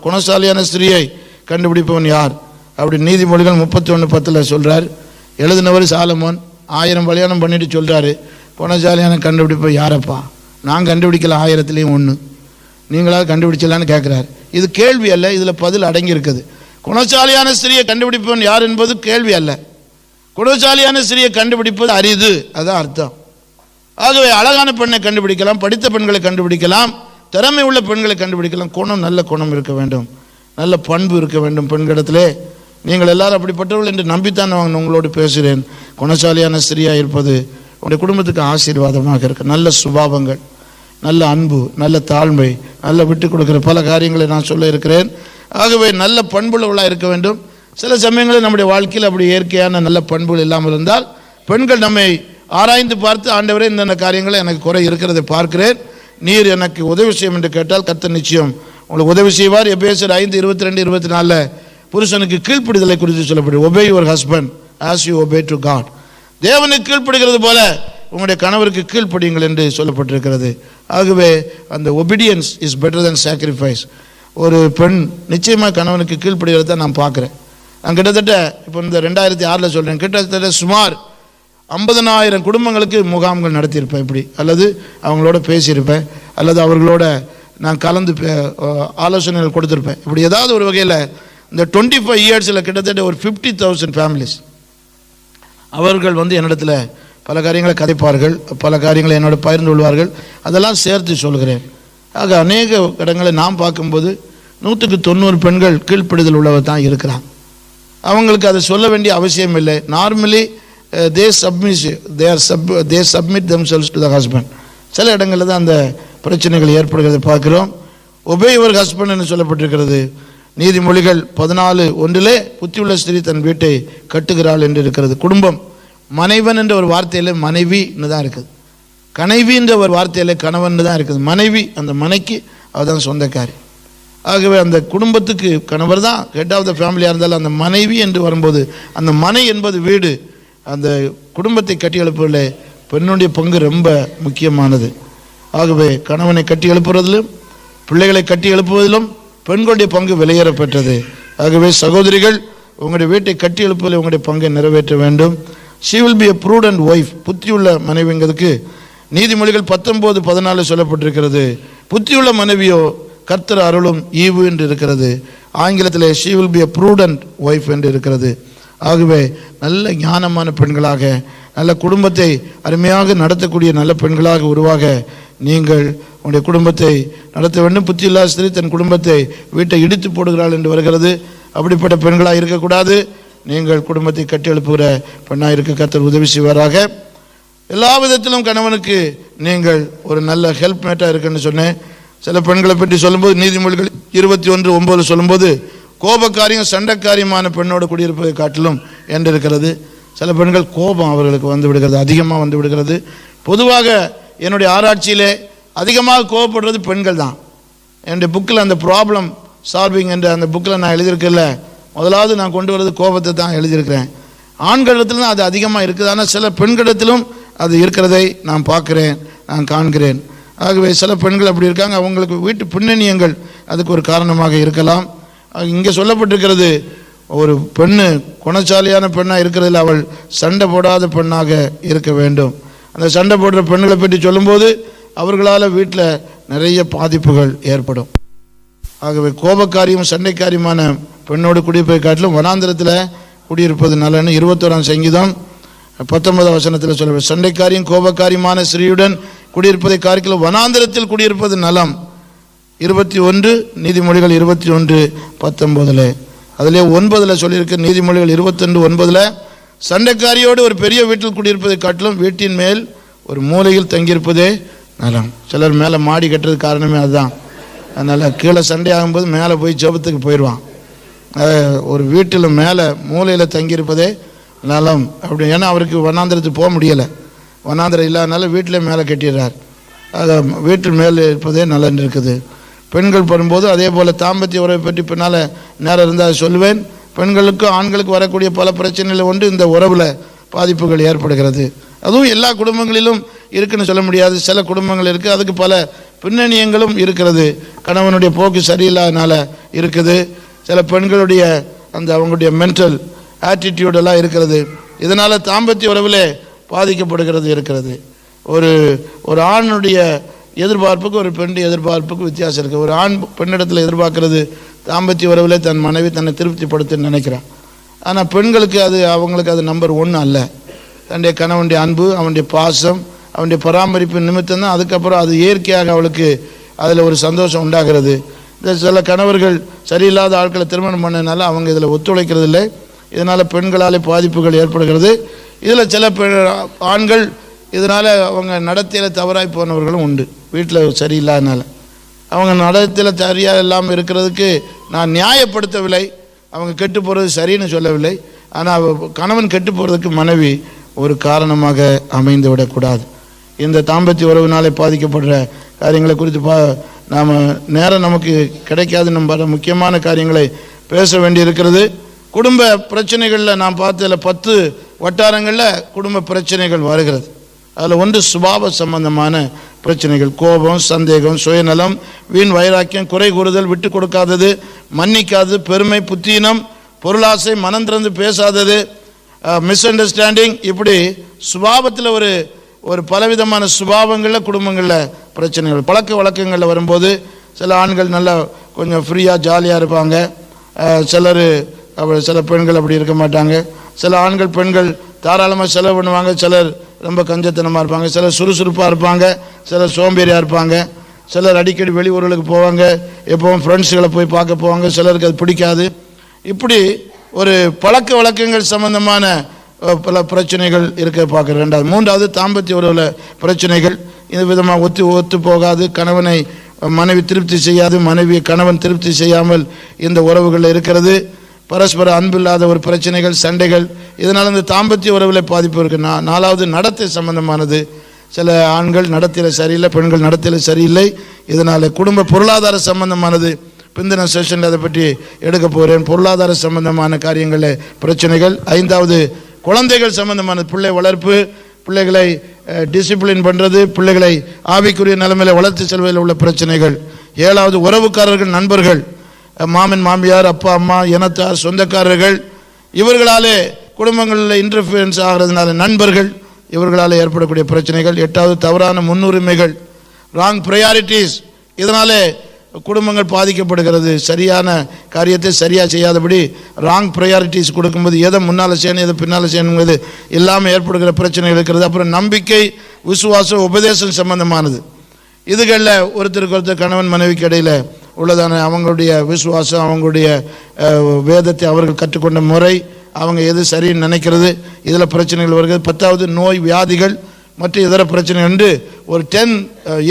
குணசாலியான ஸ்திரியை கண்டுபிடிப்பவன் யார் அப்படி நீதிமொழிகள் 31:10 சொல்றார். எழுதினவர் சாலமோன் 1000 கல்யாணம் பண்ணிட்டு சொல்றாரு, குணசாலியான கண்டுபிடிப்ப யாரப்பா, நான் கண்டுபிடிக்கல 1000லேயும் 1, நீங்களாவது கண்டுபிடிச்சலான்னு கேட்குறாரு. இது கேள்வி அல்ல, இதில் பதில் அடங்கி இருக்குது. குணசாலியான ஸ்திரியை கண்டுபிடிப்பவன் யார் என்பது கேள்வி அல்ல, குணசாலியான ஸ்திரியை கண்டுபிடிப்பது அரிது, அதான் அர்த்தம். ஆகவே அழகான பெண்ணை கண்டுபிடிக்கலாம், படித்த பெண்களை கண்டுபிடிக்கலாம், திறமை உள்ள பெண்களை கண்டுபிடிக்கலாம். குணம், நல்ல குணம் இருக்க வேண்டும், நல்ல பண்பு இருக்க வேண்டும் பெண்களிடத்திலே. நீங்கள் எல்லாரும் அப்படிப்பட்டவர்கள் என்று நம்பித்தான் நான் உங்களோடு பேசுகிறேன். குணசாலியான ஸ்திரியாக இருப்பது உங்களுடைய குடும்பத்துக்கு ஆசீர்வாதமாக இருக்கு. நல்ல சுபாவங்கள், நல்ல அன்பு, நல்ல தாழ்மை, நல்ல விட்டு கொடுக்கிற பல காரியங்களை நான் சொல்ல இருக்கிறேன். ஆகவே நல்ல பண்புள்ளவளாக இருக்க வேண்டும். சில சமயங்களில் நம்முடைய வாழ்க்கையில் அப்படி இயற்கையான நல்ல பண்புகள் இல்லாமல் இருந்தால் பெண்கள் நம்மை ஆராய்ந்து பார்த்து, ஆண்டவரே இந்த காரியங்களை எனக்கு குறை இருக்கிறதை பார்க்கிறேன், நீர் எனக்கு உதவி செய்யும் என்று கேட்டால் கர்த்தர் நிச்சயம் உங்களுக்கு உதவி செய்வார். எபேசியர் 5:22-24 புருஷனுக்கு கீழ்ப்படிதலை குறித்து சொல்லப்படுது. Obey your husband as you obey to God. தேவனுக்கு கீழ்ப்படுகிறது போல உங்களுடைய கணவருக்கு கீழ்ப்படியுங்கள் என்று சொல்லப்பட்டிருக்கிறது. ஆகவே அந்த obedience is better then sacrifice. ஒரு பெண் நிச்சயமாக கணவனுக்கு கீழ்ப்படுகிறத நான் பார்க்குறேன். நான் கிட்டத்தட்ட இப்போ இந்த 2006 சொல்கிறேன், கிட்டத்தட்ட சுமார் 50,000 குடும்பங்களுக்கு முகாம்கள் நடத்தியிருப்பேன் இப்படி, அல்லது அவங்களோட பேசியிருப்பேன், அல்லது அவர்களோட நான் கலந்து ஆலோசனைகள் கொடுத்துருப்பேன். இப்படி ஏதாவது ஒரு வகையில் இந்த 25 இயர்ஸில் கிட்டத்தட்ட ஒரு 50,000 ஃபேமிலிஸ் அவர்கள் என்னிடத்தில் பல காரியங்களை கதைப்பார்கள், பல காரியங்களை என்னோட பகிர்ந்து கொள்வார்கள், அதெல்லாம் சேர்த்து சொல்கிறேன். ஆக அநேக இடங்களை நாம் பார்க்கும்போது 100% பெண்கள் கீழ்ப்படிதல் உள்ளவர் தான் இருக்கிறான். அவங்களுக்கு அதை சொல்ல வேண்டிய அவசியம் இல்லை. Normally they submit themselves to the husband. சில இடங்களில் தான் அந்த பிரச்சனைகள் ஏற்படுகிறதை பார்க்கிறோம். ஒபே யுவர் ஹஸ்பண்ட் என்று சொல்லப்பட்டிருக்கிறது. நீதிமொழிகள் 14:1 புத்தியுள்ள ஸ்திரீ தன் வீட்டை கட்டுகிறாள் என்று இருக்கிறது. குடும்பம், மனைவன் என்ற ஒரு வார்த்தையில் மனைவி தான் இருக்குது, கனைவி என்ற ஒரு வார்த்தையில் கணவன் தான் இருக்குது. மனைவி, அந்த மனைக்கு அவதான் சொந்தக்காரி. ஆகவே அந்த குடும்பத்துக்கு கணவர் தான் ஹெட் ஆஃப் த ஃபேமிலியாக இருந்தாலும் அந்த மனைவி என்று வரும்போது அந்த மனை என்பது வீடு. அந்த குடும்பத்தை கட்டி எழுப்புவதில் பெண்ணுடைய பங்கு ரொம்ப முக்கியமானது. ஆகவே கணவனை கட்டி எழுப்புவதிலும் பிள்ளைகளை கட்டி எழுப்புவதிலும் பெண்களுடைய பங்கு விலையேறப்பெற்றது. ஆகவே சகோதரிகள், உங்களுடைய வீட்டை கட்டி எழுப்புவதில் உங்களுடைய பங்கை நிறைவேற்ற வேண்டும். she will be a prudent wife. புத்தியுள்ள மனைவிங்கிறதுக்கு நீதிமொழிகள் 19:14 சொல்லப்பட்டிருக்கிறது. புத்தியுள்ள மனைவியோ கர்த்தர் அருளும் ஈவு என்று இருக்கிறது. ஆங்கிலத்தில் she will be a prudent wife என்று இருக்கிறது. ஆகவே நல்ல ஞானமான பெண்களாக, நல்ல குடும்பத்தை அருமையாக நடத்தக்கூடிய நல்ல பெண்களாக உருவாக நீங்கள் உங்களுடைய குடும்பத்தை நடத்த வேண்டும். புத்தியில்லா ஸ்திரீ தன் குடும்பத்தை வீட்டை இடித்து போடுகிறாள் என்று வருகிறது. அப்படிப்பட்ட பெண்களாக இருக்கக்கூடாது. நீங்கள் குடும்பத்தை கட்டி எழுப்புகிற பெண்ணாக இருக்க கர்த்தர் உதவி செய்வாராக. எல்லா விதத்திலும் கணவனுக்கு நீங்கள் ஒரு நல்ல ஹெல்ப் மேட்டாக இருக்குன்னு சொன்னேன். சில பெண்களை பற்றி சொல்லும்போது நீதிமொழிகள் 21:9 சொல்லும்போது கோபக்காரியம் சண்டைக்காரியமான பெண்ணோடு குடியிருப்பதை காட்டிலும் என்று இருக்கிறது. சில பெண்கள் கோபம் அவர்களுக்கு வந்து விடுகிறது, அதிகமாக வந்து விடுகிறது. பொதுவாக என்னுடைய ஆராய்ச்சியிலே அதிகமாக கோபப்படுறது பெண்கள் தான். என்னுடைய புக்கில் அந்த ப்ராப்ளம் சால்விங் என்ற அந்த புக்கில் நான் எழுதியிருக்கல, முதலாவது நான் கொண்டு வர்றது கோபத்தை தான் எழுதியிருக்கிறேன். ஆண்களிடத்தில் தான் அது அதிகமாக இருக்குது, ஆனால் சில பெண்களிடத்திலும் அது இருக்கிறதை நான் பார்க்குறேன், நான் காண்கிறேன். ஆகவே சில பெண்கள் அப்படி இருக்காங்க. அவங்களுக்கு வீட்டு பின்னணியங்கள் அதுக்கு ஒரு காரணமாக இருக்கலாம். இங்கே சொல்லப்பட்டிருக்கிறது, ஒரு பெண்ணு குணசாலியான பெண்ணாக இருக்கிறதில் அவள் சண்டை போடாத பெண்ணாக இருக்க வேண்டும். அந்த சண்டை போடுற பெண்களை பற்றி சொல்லும்போது அவர்களால் வீட்டில் நிறைய பாதிப்புகள் ஏற்படும். ஆகவே கோபக்காரியம் சண்டைக்காரியமான பெண்ணோடு குடியிருப்பதை காட்டிலும் வனாந்திரத்தில் குடியிருப்பது நல்லன்னு 21ஆம் சங்கீதம் 19ஆம் வசனத்தில் சொல்ல, சண்டைக்காரியம் கோபக்காரியமான ஸ்திரீயுடன் குடியிருப்பதை காட்டிலும் வனாந்திரத்தில் குடியிருப்பது நலம். 21 நீதிமொழிகள் 21:19 அதிலே 9 சொல்லியிருக்க. நீதிமொழிகள் 21:9 சண்டைக்காரியோடு ஒரு பெரிய வீட்டில் குடியிருப்பதை காட்டிலும் வீட்டின் மேல் ஒரு மூலையில் தங்கியிருப்பதே நலம். சிலர் மேலே மாடி கட்டுறது காரணமே அதுதான். அதனால் கீழே சண்டை ஆகும்போது மேலே போய் ஜெபத்துக்கு போயிடுவான். ஒரு வீட்டில் மேலே மூலையில் தங்கியிருப்பதே நலம் அப்படி. ஏன்னா அவருக்கு வனாந்திரத்துக்கு போக முடியலை, வனாந்திரம் இல்லாதனால வீட்டிலே மேலே கட்டிடுறார். அதை வீட்டு மேலே இருப்பதே நலன் இருக்குது. பெண்கள் வரும்போது அதே போல் தாம்பத்திய உறவை பற்றி பின்னால் நேரம் இருந்தால் சொல்லுவேன். பெண்களுக்கும் ஆண்களுக்கு வரக்கூடிய பல பிரச்சனைகள் ஒன்று இந்த உறவில் பாதிப்புகள் ஏற்படுகிறது. அதுவும் எல்லா குடும்பங்களிலும் இருக்குன்னு சொல்ல முடியாது. சில குடும்பங்கள் இருக்குது, அதுக்கு பல பின்னணியங்களும் இருக்கிறது. கணவனுடைய போக்கு சரியில்லாதனால இருக்குது. சில பெண்களுடைய அந்த அவங்களுடைய மென்டல் ஆட்டிடியூடெல்லாம் இருக்கிறது. இதனால் தாம்பத்திய உறவிலே பாதிக்கப்படுகிறது இருக்கிறது. ஒரு ஆணுடைய எதிர்பார்ப்புக்கு ஒரு பெண்ணுடைய எதிர்பார்ப்புக்கு வித்தியாசம் இருக்குது. ஒரு ஆண் பெண்ணிடத்தில் எதிர்பார்க்கிறது தாம்பத்திய உறவிலே தன் மனைவி தன்னை திருப்திப்படுத்துன்னு நினைக்கிறான். ஆனால் பெண்களுக்கு அவங்களுக்கு அது நம்பர் 1 அல்ல. தன்னுடைய கணவனுடைய அன்பு, அவனுடைய பாசம், அவனுடைய பராமரிப்பு நிமித்தம் தான் அதுக்கப்புறம் அது இயற்கையாக அவளுக்கு அதில் ஒரு சந்தோஷம் உண்டாகிறது. இந்த சில கணவர்கள் சரியில்லாத ஆட்களை திருமணம் பண்ணனால அவங்க இதில் ஒத்துழைக்கிறது இல்லை. இதனால் பெண்களாலே பாதிப்புகள் ஏற்படுகிறது. இதில் சில ஆண்கள் இதனால் அவங்க நடத்தையில் தவறாய் போனவர்களும் உண்டு. வீட்டில் சரியில்லாதனால அவங்க நடத்தையில் சரியாக இல்லாமல் இருக்கிறதுக்கு நான் நியாயப்படுத்தவில்லை. அவங்க கெட்டு போகிறது சரின்னு சொல்லவில்லை. ஆனால் கணவன் கெட்டு போகிறதுக்கு மனைவி ஒரு காரணமாக அமைந்து விடக்கூடாது. இந்த தாம்பத்திய உறவினாலே பாதிக்கப்படுற காரியங்களை குறித்து நாம் நேரம் நமக்கு கிடைக்காது. நம்ம பல முக்கியமான காரியங்களை பேச வேண்டியிருக்கிறது. குடும்ப பிரச்சனைகளில் நாம் பார்த்ததில் 10 வட்டாரங்களில் குடும்ப பிரச்சனைகள் வருகிறது. அதில் ஒன்று சுபாவ சம்பந்தமான பிரச்சனைகள். கோபம், சந்தேகம், சுயநலம், வீண் வைராக்கியம், குறை கூறுதல், விட்டு கொடுக்காதது, மன்னிக்காதது, பெருமை, புத்தீனம், பொருளாசை, மனம் திறந்து பேசாதது, மிஸ் அண்டர்ஸ்டாண்டிங். இப்படி சுபாவத்தில் ஒரு பலவிதமான சுபாவங்களில் குடும்பங்களில் பிரச்சனைகள். பழக்க வழக்கங்களில் வரும்போது சில ஆண்கள் நல்லா கொஞ்சம் ஃப்ரீயாக ஜாலியாக இருப்பாங்க. சில பெண்கள் அப்படி இருக்க மாட்டாங்க. சில ஆண்கள் பெண்கள் தாராளமாக செலவு பண்ணுவாங்க. சிலர் ரொம்ப கஞ்சத்தனமாக இருப்பாங்க. சிலர் சுறுசுறுப்பாக இருப்பாங்க. சிலர் சோம்பேறியாக இருப்பாங்க. சிலர் அடிக்கடி வெளியூர்களுக்கு போவாங்க. எப்போவும் ஃப்ரெண்ட்ஸுகளை போய் பார்க்க போவாங்க. சிலருக்கு அது பிடிக்காது. இப்படி ஒரு பழக்க வழக்கங்கள் சம்பந்தமான பல பிரச்சனைகள் இருக்க பார்க்குறேன். 3வது தாம்பத்திய உறவில் பிரச்சனைகள். இந்த விதமாக ஒத்து போகாது. கணவனை மனைவி திருப்தி செய்யாது, மனைவியை கணவன் திருப்தி செய்யாமல் இந்த உறவுகளில் இருக்கிறது. பரஸ்பர அன்பில்லாத ஒரு பிரச்சனைகள், சண்டைகள். இதனால் இந்த தாம்பத்திய உறவில் பாதிப்பு இருக்குது. 4வது நடத்தை சம்பந்தமானது. சில ஆண்கள் நடத்தையில் சரியில்லை, பெண்கள் நடத்தையில் சரியில்லை. இதனால் குடும்ப பொருளாதார சம்பந்தமானது. பிந்தின செஷனில் அதை பற்றி எடுக்க போகிறேன். பொருளாதார சம்பந்தமான காரியங்களில் பிரச்சனைகள். 5வது குழந்தைகள் சம்பந்தமான பிள்ளை வளர்ப்பு, பிள்ளைகளை டிசிப்ளின் பண்ணுறது, பிள்ளைகளை ஆவிக்குரிய நிலைமையில் வளர்த்து செல்வதில் உள்ள பிரச்சனைகள். 7வது உறவுக்காரர்கள், நண்பர்கள், மாமன் மாமியார், அப்பா அம்மா, இனத்தார், சொந்தக்காரர்கள், இவர்களாலே குடும்பங்களில் இன்டர்ஃபியரன்ஸ் ஆகிறதுனால நண்பர்கள், இவர்களால் ஏற்படக்கூடிய பிரச்சனைகள். 8வது தவறான முன்னுரிமைகள், ராங் ப்ரையாரிட்டிஸ். இதனாலே குடும்பங்கள் பாதிக்கப்படுகிறது. சரியான காரியத்தை சரியாக செய்யாதபடி ராங் ப்ரையாரிட்டிஸ் கொடுக்கும்போது எதை முன்னால் செய்யணும் எதை பின்னால் செய்யணுங்கிறது இல்லாமல் ஏற்படுகிற பிரச்சனைகள் இருக்கிறது. அப்புறம் நம்பிக்கை, விசுவாசம், உபதேசம் சம்பந்தமானது. இதுகளில் ஒருத்தருக்கு கணவன் மனைவிக்கு இடையில் உள்ளதான அவங்களுடைய விசுவாசம், அவங்களுடைய வேதத்தை அவர்கள் கற்றுக்கொண்ட முறை, அவங்க எது சரின்னு நினைக்கிறது, இதில் பிரச்சனைகள் வருகிறது. 10வது நோய், வியாதிகள் மற்றும் இதர பிரச்சனைகள் என்று ஒரு 10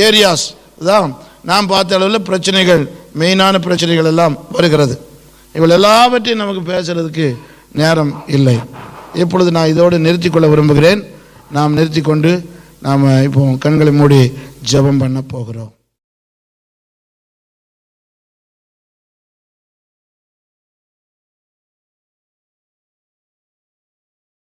ஏரியாஸ் தான் நாம் பார்த்த அளவில் பிரச்சனைகள், மெயினான பிரச்சனைகள் எல்லாம் வருகிறது. இவள் எல்லாவற்றையும் நமக்கு பேசுறதுக்கு நேரம் இல்லை. இப்பொழுது நான் இதோடு நிறுத்தி கொள்ள விரும்புகிறேன். நாம் நிறுத்தி கொண்டு நாம் இப்போ கண்களை மூடி ஜெபம் பண்ண போகிறோம்.